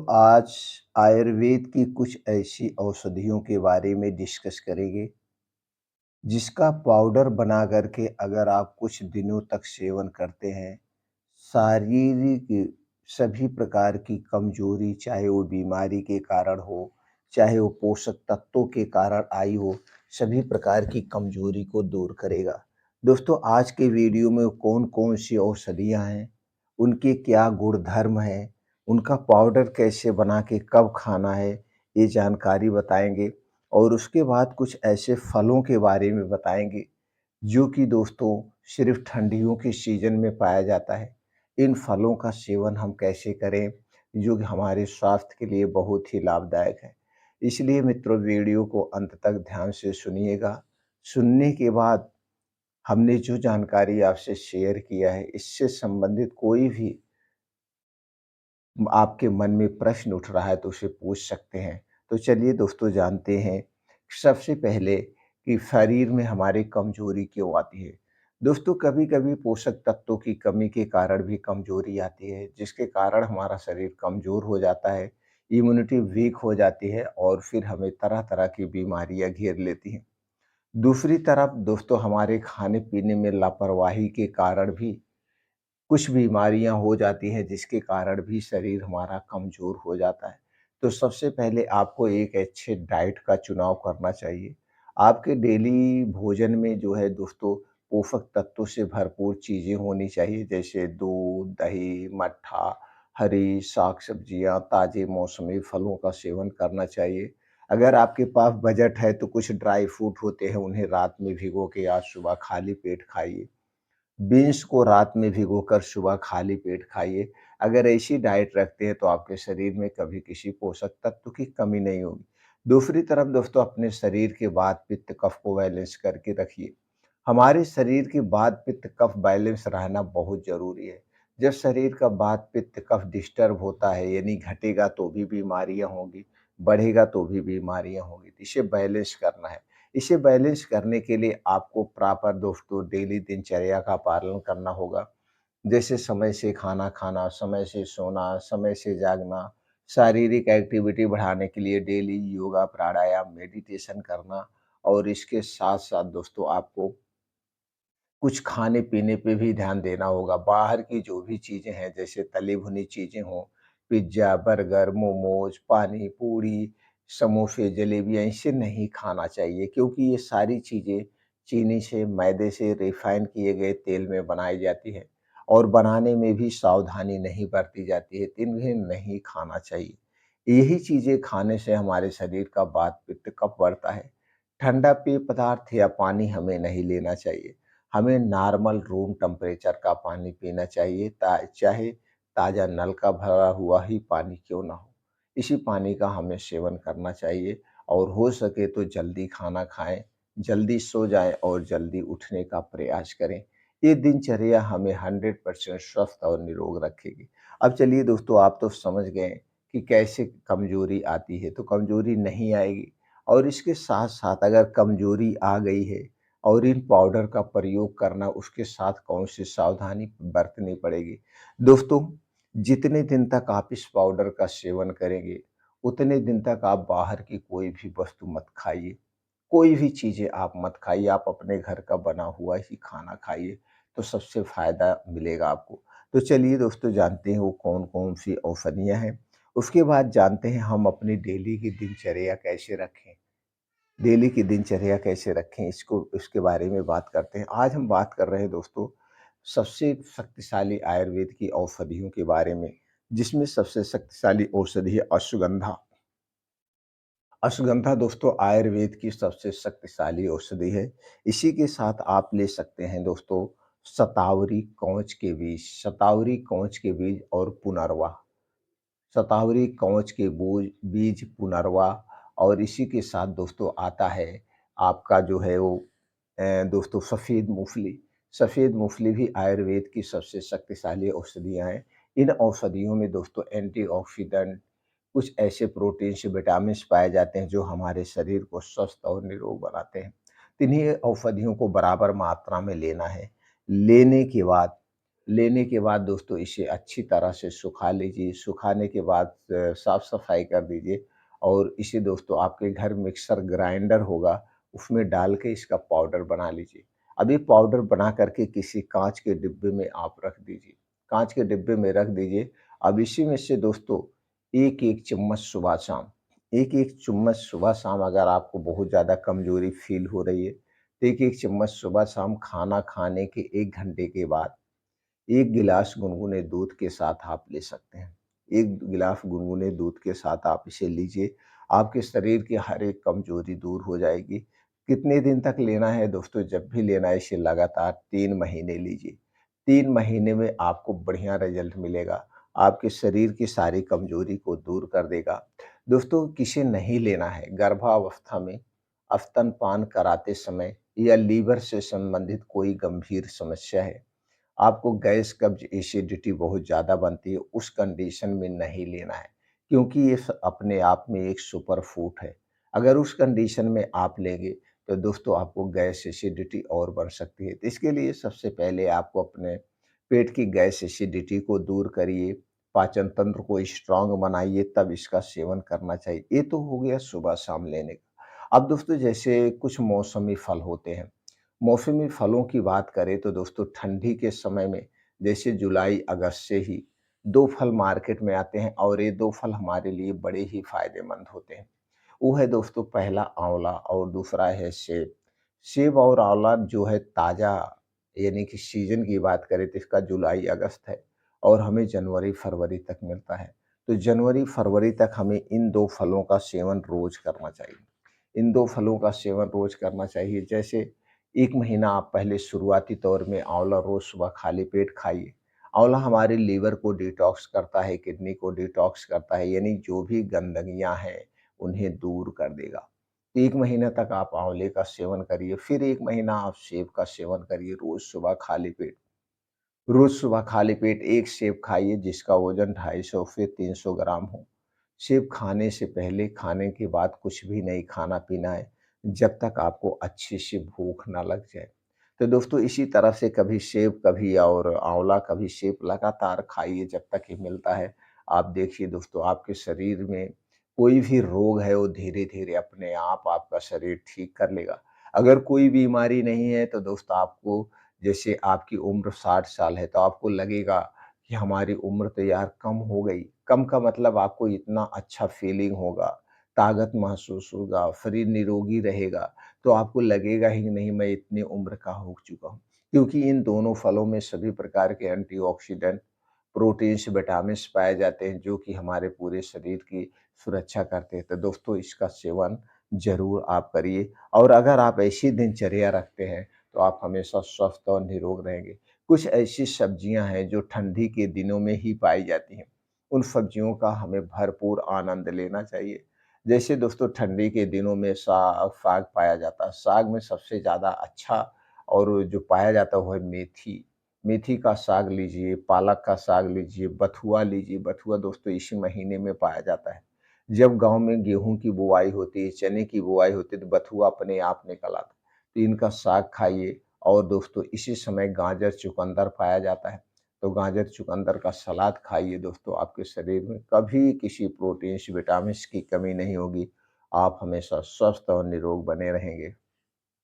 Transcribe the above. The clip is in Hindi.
आज आयुर्वेद की कुछ ऐसी औषधियों के बारे में डिस्कस करेंगे, जिसका पाउडर बना कर के अगर आप कुछ दिनों तक सेवन करते हैं, शारीरिक सभी प्रकार की कमजोरी, चाहे वो बीमारी के कारण हो, चाहे वो पोषक तत्वों के कारण आई हो, सभी प्रकार की कमजोरी को दूर करेगा। दोस्तों, आज के वीडियो में कौन-कौन सी औषधियाँ हैं, उनके क्या गुणधर्म हैं, उनका पाउडर कैसे बना के कब खाना है, ये जानकारी बताएँगे और उसके बाद कुछ ऐसे फलों के बारे में बताएँगे, जो कि दोस्तों सिर्फ़ ठंडियों के सीज़न में पाया जाता है। इन फलों का सेवन हम कैसे करें, जो कि हमारे स्वास्थ्य के लिए बहुत ही लाभदायक है। इसलिए मित्रों, वीडियो को अंत तक ध्यान से सुनिएगा। सुनने के बाद हमने जो जानकारी आपसे शेयर किया है, इससे संबंधित कोई भी आपके मन में प्रश्न उठ रहा है तो उसे पूछ सकते हैं। तो चलिए दोस्तों, जानते हैं सबसे पहले कि शरीर में हमारे कमज़ोरी क्यों आती है। दोस्तों, कभी-कभी पोषक तत्वों की कमी के कारण भी कमज़ोरी आती है, जिसके कारण हमारा शरीर कमज़ोर हो जाता है, इम्यूनिटी वीक हो जाती है और फिर हमें तरह-तरह की बीमारियाँ घेर लेती हैं। दूसरी तरफ दोस्तों, हमारे खाने-पीने में लापरवाही के कारण भी कुछ बीमारियाँ हो जाती हैं, जिसके कारण भी शरीर हमारा कमज़ोर हो जाता है। तो सबसे पहले आपको एक अच्छे डाइट का चुनाव करना चाहिए। आपके डेली भोजन में जो है दोस्तों, पोषक तत्वों से भरपूर चीज़ें होनी चाहिए, जैसे दूध, दही, मट्ठा, हरी साग-सब्जियाँ, ताज़े मौसमी फलों का सेवन करना चाहिए। अगर आपके पास बजट है तो कुछ ड्राई फ्रूट होते हैं, उन्हें रात में भिगो के आज सुबह खाली पेट खाइए। बीन्स को रात में भिगोकर सुबह खाली पेट खाइए। अगर ऐसी डाइट रखते हैं तो आपके शरीर में कभी किसी पोषक तत्व की कमी नहीं होगी। दूसरी तरफ दोस्तों, अपने शरीर के वात, पित्त, कफ को बैलेंस करके रखिए। हमारे शरीर की वात, पित्त, कफ बैलेंस रहना बहुत ज़रूरी है। जब शरीर का वात, पित्त, कफ डिस्टर्ब होता है, यानी घटेगा तो भी बीमारियाँ होंगी, बढ़ेगा तो भी बीमारियाँ होंगी। तो इसे बैलेंस करना है। इसे बैलेंस करने के लिए आपको प्रॉपर दोस्तों डेली दिनचर्या का पालन करना होगा। जैसे समय से खाना खाना, समय से सोना, समय से जागना, शारीरिक एक्टिविटी बढ़ाने के लिए डेली योगा, प्राणायाम, मेडिटेशन करना और इसके साथ-साथ दोस्तों आपको कुछ खाने-पीने पे भी ध्यान देना होगा। बाहर की जो भी चीज़ें हैं, जैसे तली-भुनी चीज़ें हों, पिज़्ज़ा, बर्गर, मोमोज़, पानी, पूरी, समोसे, जलेबियाँ, इसे नहीं खाना चाहिए, क्योंकि ये सारी चीज़ें चीनी से, मैदे से, रिफ़ाइन किए गए तेल में बनाई जाती है और बनाने में भी सावधानी नहीं बरती जाती है, तो इन्हें नहीं खाना चाहिए। यही चीज़ें खाने से हमारे शरीर का वात, पित्त, कफ बढ़ता है। ठंडा पेय पदार्थ या पानी हमें नहीं लेना चाहिए। हमें नॉर्मल रूम टेम्परेचर का पानी पीना चाहिए, चाहे ताज़ा नल का भरा हुआ ही पानी क्यों ना हो। इसी पानी का हमें सेवन करना चाहिए और हो सके तो जल्दी खाना खाएँ, जल्दी सो जाएँ और जल्दी उठने का प्रयास करें। ये दिनचर्या हमें 100% स्वस्थ और निरोग रखेगी। अब चलिए दोस्तों, आप तो समझ गए कि कैसे कमज़ोरी आती है, तो कमज़ोरी नहीं आएगी और इसके साथ-साथ अगर कमज़ोरी आ गई है और इन पाउडर का प्रयोग करना, उसके साथ कौन-सी सावधानी बरतनी पड़ेगी। दोस्तों, जितने दिन तक आप इस पाउडर का सेवन करेंगे, उतने दिन तक आप बाहर की कोई भी वस्तु मत खाइए। कोई भी चीज़ें आप मत खाइए, आप अपने घर का बना हुआ ही खाना खाइए, तो सबसे फ़ायदा मिलेगा आपको। तो चलिए दोस्तों, जानते हैं वो कौन-कौन सी औषधियाँ हैं। उसके बाद जानते हैं हम अपनी डेली की दिनचर्या कैसे रखें। डेली की दिनचर्या कैसे रखें, इसके बारे में बात करते हैं। आज हम बात कर रहे हैं दोस्तों, सबसे शक्तिशाली आयुर्वेद की औषधियों के बारे में, जिसमें सबसे शक्तिशाली औषधि है अश्वगंधा। अश्वगंधा दोस्तों आयुर्वेद की सबसे शक्तिशाली औषधि है। इसी के साथ आप ले सकते हैं दोस्तों शतावरी, कौच के बीज, शतावरी, कौच के बीज और पुनर्वा। शतावरी, कवच के बीज, पुनर्वा और इसी के साथ दोस्तों आता है आपका जो है वो दोस्तों सफ़ेद मूँगफली। सफ़ेद मूँगफली भी आयुर्वेद की सबसे शक्तिशाली औषधियाँ हैं। इन औषधियों में दोस्तों एंटीऑक्सीडेंट, कुछ ऐसे प्रोटीन्स, विटामिन्स पाए जाते हैं जो हमारे शरीर को स्वस्थ और निरोग बनाते हैं। तो इन्हीं औषधियों को बराबर मात्रा में लेना है। लेने के बाद लेने के बाद दोस्तों इसे अच्छी तरह से सुखा लीजिए, सुखाने के बाद साफ-सफाई कर दीजिए और इसे दोस्तों आपके घर मिक्सर ग्राइंडर होगा, उसमें डाल के इसका पाउडर बना लीजिए। अब ये पाउडर बना कर के किसी काँच के डिब्बे में आप रख दीजिए, काँच के डिब्बे में रख दीजिए। अब इसी में से दोस्तों 1-1 चम्मच सुबह-शाम, 1-1 चम्मच सुबह-शाम अगर आपको बहुत ज़्यादा कमज़ोरी फ़ील हो रही है, तो 1-1 चम्मच सुबह-शाम खाना खाने के 1 घंटे के बाद 1 गिलास गुनगुने दूध के साथ आप ले सकते हैं। 1 गिलास गुनगुने दूध के साथ आप इसे लीजिए, आपके शरीर की हर एक कमज़ोरी दूर हो जाएगी। कितने दिन तक लेना है दोस्तों? जब भी लेना है इसे लगातार 3 महीने लीजिए। 3 महीने में आपको बढ़िया रिज़ल्ट मिलेगा, आपके शरीर की सारी कमज़ोरी को दूर कर देगा। दोस्तों किसे नहीं लेना है, गर्भावस्था में स्तनपान कराते समय या लीवर से संबंधित कोई गंभीर समस्या है, आपको गैस, कब्ज़, एसिडिटी बहुत ज़्यादा बनती है, उस कंडीशन में नहीं लेना है, क्योंकि ये अपने आप में एक सुपर फूड है। अगर उस कंडीशन में आप लेंगे, तो दोस्तों आपको गैस, एसिडिटी और बढ़ सकती है। तो इसके लिए सबसे पहले आपको अपने पेट की गैस, एसिडिटी को दूर करिए, पाचन तंत्र को स्ट्रॉन्ग बनाइए, तब इसका सेवन करना चाहिए। ये तो हो गया सुबह-शाम लेने का। अब दोस्तों जैसे कुछ मौसमी फल होते हैं, मौसमी फलों की बात करें तो दोस्तों ठंडी के समय में जैसे जुलाई अगस्त से ही 2 फल मार्केट में आते हैं और ये 2 फल हमारे लिए बड़े ही फ़ायदेमंद होते हैं। वो है दोस्तों पहला आँवला और दूसरा है सेब। सेब और आँवला जो है ताज़ा, यानी कि सीज़न की बात करें तो इसका जुलाई अगस्त है और हमें जनवरी-फरवरी तक मिलता है। तो जनवरी-फरवरी तक हमें इन 2 फलों का सेवन रोज़ करना चाहिए। इन 2 फलों का सेवन रोज़ करना चाहिए। जैसे 1 महीना आप पहले शुरुआती तौर में आँवला रोज़ सुबह खाली पेट खाइए। आँवला हमारे लीवर को डिटॉक्स करता है, किडनी को डिटॉक्स करता है, यानी जो भी गंदगियाँ हैं, उन्हें दूर कर देगा। 1 महीने तक आप आँवले का सेवन करिए, फिर 1 महीना आप सेब का सेवन करिए रोज़ सुबह खाली पेट। रोज़ सुबह खाली पेट 1 सेब खाइए जिसका वज़न 250 से 300 ग्राम हो। सेब खाने से पहले, खाने के बाद कुछ भी नहीं खाना-पीना है, जब तक आपको अच्छी सी भूख ना लग जाए। तो दोस्तों इसी तरह से कभी सेब, कभी और आँवला, कभी सेब लगातार खाइए जब तक ये मिलता है। आप देखिए दोस्तों आपके शरीर में कोई भी रोग है वो धीरे-धीरे अपने आप आपका शरीर ठीक कर लेगा। अगर कोई बीमारी नहीं है तो दोस्तों आपको, जैसे आपकी उम्र 60 साल है तो आपको लगेगा कि हमारी उम्र तो यार कम हो गई। कम का मतलब आपको इतना अच्छा फ़ीलिंग होगा, ताकत महसूस होगा, शरीर निरोगी रहेगा, तो आपको लगेगा ही नहीं मैं इतनी उम्र का हो चुका हूँ। क्योंकि इन दोनों फलों में सभी प्रकार के एंटीऑक्सीडेंट, प्रोटीन्स, विटामिन्स पाए जाते हैं जो कि हमारे पूरे शरीर की सुरक्षा करते हैं। तो दोस्तों इसका सेवन ज़रूर आप करिए और अगर आप ऐसी दिनचर्या रखते हैं तो आप हमेशा स्वस्थ और निरोग रहेंगे। कुछ ऐसी सब्जियां हैं जो ठंडी के दिनों में ही पाई जाती हैं। उन सब्जियों का हमें भरपूर आनंद लेना चाहिए। जैसे दोस्तों ठंडी के दिनों में साग साग पाया जाता है। साग में सबसे ज़्यादा अच्छा और जो पाया जाता है वो है मेथी। मेथी का साग लीजिए, पालक का साग लीजिए, बथुआ लीजिए। बथुआ दोस्तों इसी महीने में पाया जाता है। जब गाँव में गेहूँ की बुआई होती है, चने की बुआई होती है तो बथुआ अपने आप निकल आता है। तो इनका साग खाइए और दोस्तों इसी समय गाजर, चुकंदर पाया जाता है, तो गाजर, चुकंदर का सलाद खाइए दोस्तों, आपके शरीर में कभी किसी प्रोटीन्स, विटामिन्स की कमी नहीं होगी। आप हमेशा स्वस्थ और निरोग बने रहेंगे।